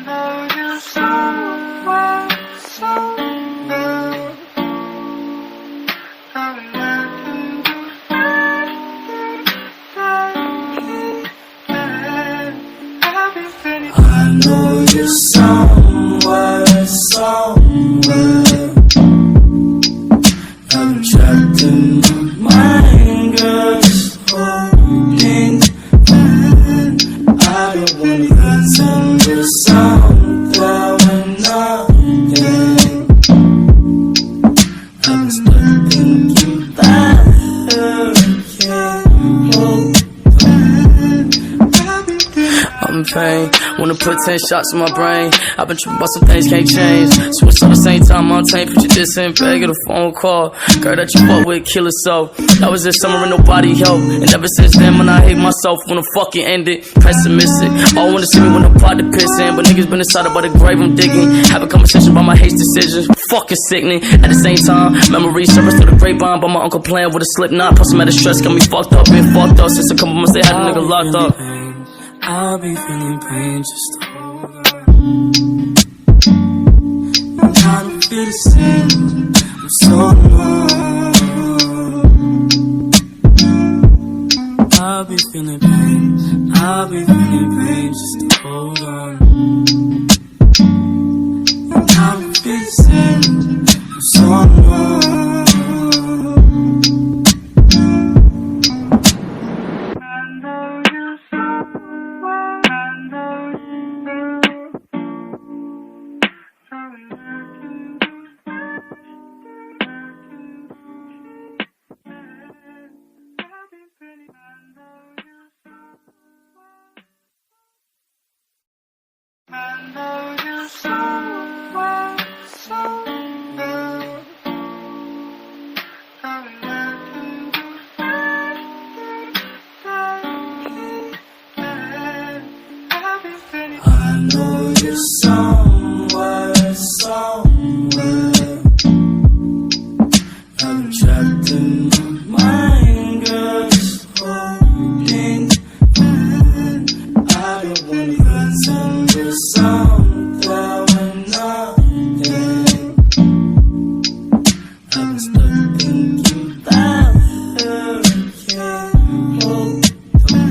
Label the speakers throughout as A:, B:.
A: know you somewhere, somewhere. I'm letting you I know you somewhere, somewhere. I'm trapped in my mind, girl, just holding on. I don't wanna pretend you're somewhere when nothing. I'm stuck thinking about her again. I'm in pain, wanna put 10 shots in my brain. I've been tripping about some things can't change. Switch at the same time, I'm tamed. Put your diss in bag, get a phone call. Girl that you fuck with, kill it so. That was this summer and nobody helped. And ever since then, when I hate myself, wanna fucking end it. Pessimistic, all wanna see me when the pot to piss in. But niggas been inside about the grave I'm digging. Have a conversation about my hate decisions. Fucking sickening. At the same time, memories surface through the grapevine. But my uncle playing with a slip knot. Plus some mad stress got me fucked up. Been fucked up since a couple months they had a nigga locked up. I'll be feeling pain, just hold on. I don't feel the same, I'm so alone. I'll be feeling pain, I'll be feeling pain, just hold on. I don't feel the same, I'm so alone. I know you somewhere, somewhere. I'm letting you I know you somewhere, somewhere. I'm trapped in my mind, girl, just holding on. I don't wanna pretend you're somewhere when nothing. I'm stuck thinking about her again. Hold on.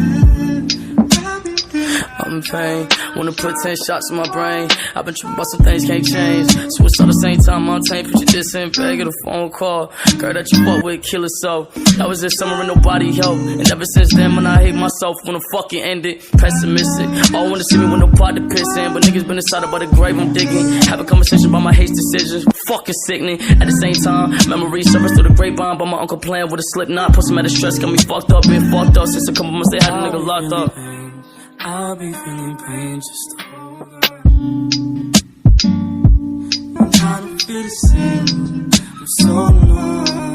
A: I'm in pain, wanna put 10 shots in my brain. I've been tripping about some things can't change. Switch at the same time, I'm tamed. Put your diss in bag, get a phone call. Girl that you fuck with, kill it so. That was this summer and nobody helped. And ever since then, when I hate myself, wanna fucking end it. Pessimistic, all wanna see me when the pot to piss in. But niggas been inside about the grave I'm digging. Have a conversation about my hate decisions. Fucking sickening. At the same time, memories surface through the grapevine. But my uncle playing with a slip knot. Plus some mad stress got me fucked up. Been fucked up since a couple months they had a nigga locked up. I'll be feeling pain, just hold on. I don't feel the same, I'm so alone.